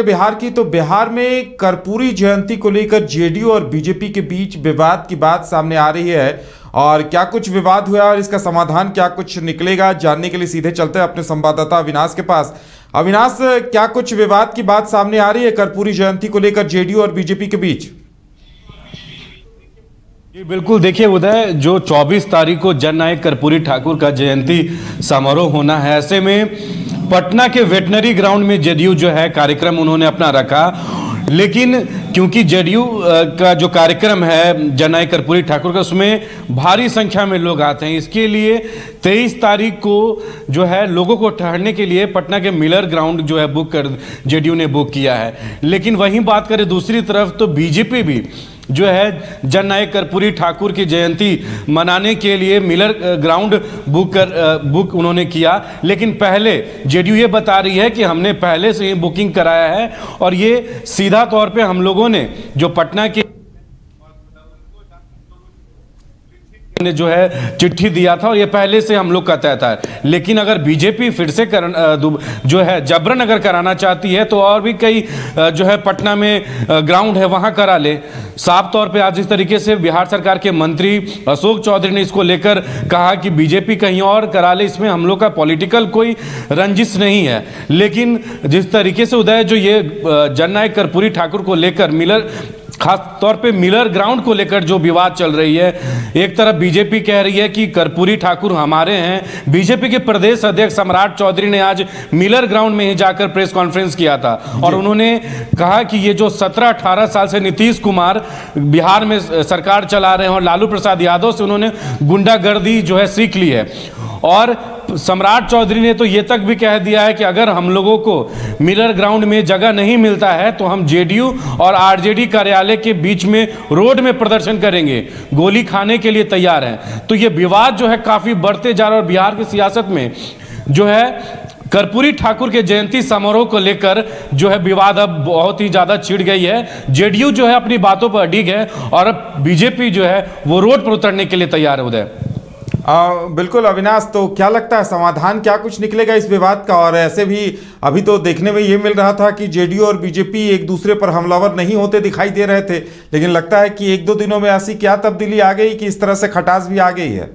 बिहार की तो बिहार में कर्पूरी जयंती को लेकर जेडीयू और बीजेपी के बीच विवाद की बात सामने आ रही है। और क्या कुछ विवाद हुआ और इसका समाधान क्या कुछ निकलेगा, जानने के लिए सीधे चलते हैं अपने संवाददाता अविनाश के पास। अविनाश, क्या कुछ विवाद की बात सामने आ रही है कर्पूरी जयंती को लेकर जेडीयू और बीजेपी के बीच? जी बिल्कुल, देखिए उदय, जो 24 तारीख को जननायक कर्पूरी ठाकुर का जयंती समारोह होना है, ऐसे में पटना के वेटनरी ग्राउंड में जेडीयू जो है कार्यक्रम उन्होंने अपना रखा। लेकिन क्योंकि जेडीयू का जो कार्यक्रम है जननायक कर्पूरी ठाकुर का, उसमें भारी संख्या में लोग आते हैं, इसके लिए 23 तारीख को जो है लोगों को ठहरने के लिए पटना के मिलर ग्राउंड जो है जेडीयू ने बुक किया है। लेकिन वहीं बात करें दूसरी तरफ तो बीजेपी भी जो है जननायक कर्पूरी ठाकुर की जयंती मनाने के लिए मिलर ग्राउंड बुक उन्होंने किया। लेकिन पहले जेडीयू ये बता रही है कि हमने पहले से ही बुकिंग कराया है और ये सीधा तौर पे हम लोगों ने जो पटना के ने जो है चिट्ठी दिया था और ये पहले से हम लोग का तय था। लेकिन अगर बीजेपी फिर से जो है जबरन अगर कराना चाहती है तो और भी कई जो है पटना में ग्राउंड है वहां करा ले। साफ तौर पे आज इस तरीके से बिहार सरकार के मंत्री अशोक चौधरी ने इसको लेकर कहा कि बीजेपी कहीं और करा ले, इसमें हम लोग का पॉलिटिकल कोई रंजिश नहीं है। लेकिन जिस तरीके से उदय जो ये जननायक कर्पूरी ठाकुर को लेकर खास तौर पे मिलर ग्राउंड को लेकर जो विवाद चल रही है, एक तरफ बीजेपी कह रही है कि कर्पूरी ठाकुर हमारे हैं। बीजेपी के प्रदेश अध्यक्ष सम्राट चौधरी ने आज मिलर ग्राउंड में ही जाकर प्रेस कॉन्फ्रेंस किया था और उन्होंने कहा कि ये जो 17-18 साल से नीतीश कुमार बिहार में सरकार चला रहे हैं और लालू प्रसाद यादव से उन्होंने गुंडागर्दी जो है सीख ली है। और सम्राट चौधरी ने तो ये तक भी कह दिया है कि अगर हम लोगों को मिलर ग्राउंड में जगह नहीं मिलता है तो हम जेडीयू और आरजेडी कार्यालय के बीच में रोड में प्रदर्शन करेंगे, गोली खाने के लिए तैयार हैं। तो ये विवाद जो है काफी बढ़ते जा रहा है और बिहार की सियासत में जो है कर्पूरी ठाकुर के जयंती समारोह को लेकर जो है विवाद अब बहुत ही ज्यादा छिड़ गई है। जेडीयू जो है अपनी बातों पर अडिग है और अब बीजेपी जो है वो रोड पर उतरने के लिए तैयार है। उदय बिल्कुल अविनाश, तो क्या लगता है समाधान क्या कुछ निकलेगा इस विवाद का? और ऐसे भी अभी तो देखने में ये मिल रहा था कि जेडीयू और बीजेपी एक दूसरे पर हमलावर नहीं होते दिखाई दे रहे थे, लेकिन लगता है कि 1-2 दिनों में ऐसी क्या तब्दीली आ गई कि इस तरह से खटास भी आ गई है?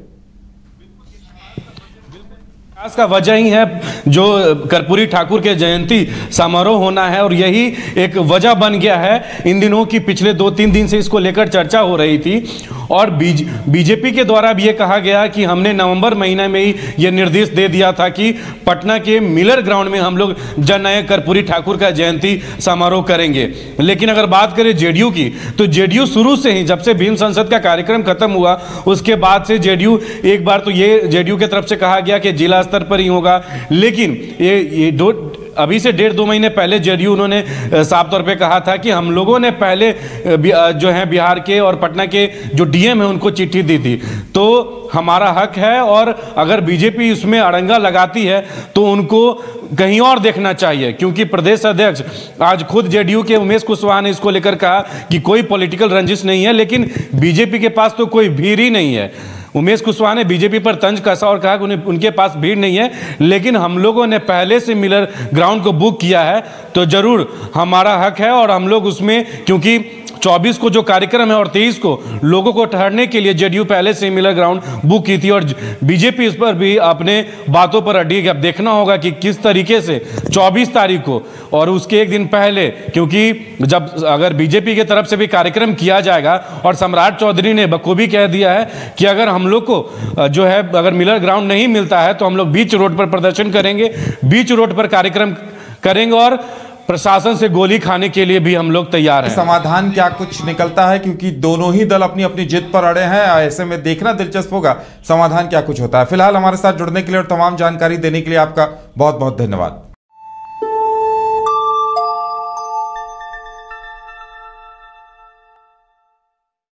का वजह ही है जो कर्पूरी ठाकुर के जयंती समारोह होना है और यही एक वजह बन गया है। इन दिनों की पिछले 2-3 दिन से इसको लेकर चर्चा हो रही थी और बीजेपी के द्वारा भी ये कहा गया कि हमने नवंबर महीने में ही ये निर्देश दे दिया था कि पटना के मिलर ग्राउंड में हम लोग जननायक कर्पूरी ठाकुर का जयंती समारोह करेंगे। लेकिन अगर बात करें जेडीयू की तो जेडीयू शुरू से ही, जब से भीम संसद का कार्यक्रम खत्म हुआ उसके बाद से जेडीयू, एक बार तो ये जेडीयू की तरफ से कहा गया कि जिला स्तर पर ही होगा, लेकिन ये अभी से 1.5-2 महीने पहले जेडीयू उन्होंने साफ तौर पे कहा था कि हम लोगों ने पहले जो है बिहार के और पटना के जो डीएम है उनको चिट्ठी दी थी, तो हमारा हक है और अगर बीजेपी इसमें अड़ंगा लगाती है तो उनको कहीं और देखना चाहिए। क्योंकि प्रदेश अध्यक्ष आज खुद जेडीयू के उमेश कुशवाहा ने इसको लेकर कहा कि कोई पॉलिटिकल रंजिश नहीं है, लेकिन बीजेपी के पास तो कोई भीड़ ही नहीं है। उमेश कुशवाहा ने बीजेपी पर तंज कसा और कहा कि उनके पास भीड़ नहीं है, लेकिन हम लोगों ने पहले से मिलर ग्राउंड को बुक किया है तो जरूर हमारा हक है और हम लोग उसमें, क्योंकि 24 को जो कार्यक्रम है और 23 को लोगों को ठहरने के लिए जेडीयू पहले से मिलर ग्राउंड बुक की थी और बीजेपी इस पर भी अपने बातों पर अड़ी है। अब देखना होगा कि किस तरीके से 24 तारीख को और उसके एक दिन पहले, क्योंकि जब अगर बीजेपी की तरफ से भी कार्यक्रम किया जाएगा और सम्राट चौधरी ने बखूबी कह दिया है कि अगर हम लोग को जो है अगर मिलर ग्राउंड नहीं मिलता है तो हम लोग बीच रोड पर प्रदर्शन करेंगे, बीच रोड पर कार्यक्रम करेंगे और प्रशासन से गोली खाने के लिए भी हम लोग तैयार हैं। समाधान क्या कुछ निकलता है, क्योंकि दोनों ही दल अपनी अपनी जिद पर अड़े हैं। ऐसे में देखना दिलचस्प होगा समाधान क्या कुछ होता है। फिलहाल हमारे साथ जुड़ने के लिए और तमाम जानकारी देने के लिए आपका बहुत बहुत धन्यवाद।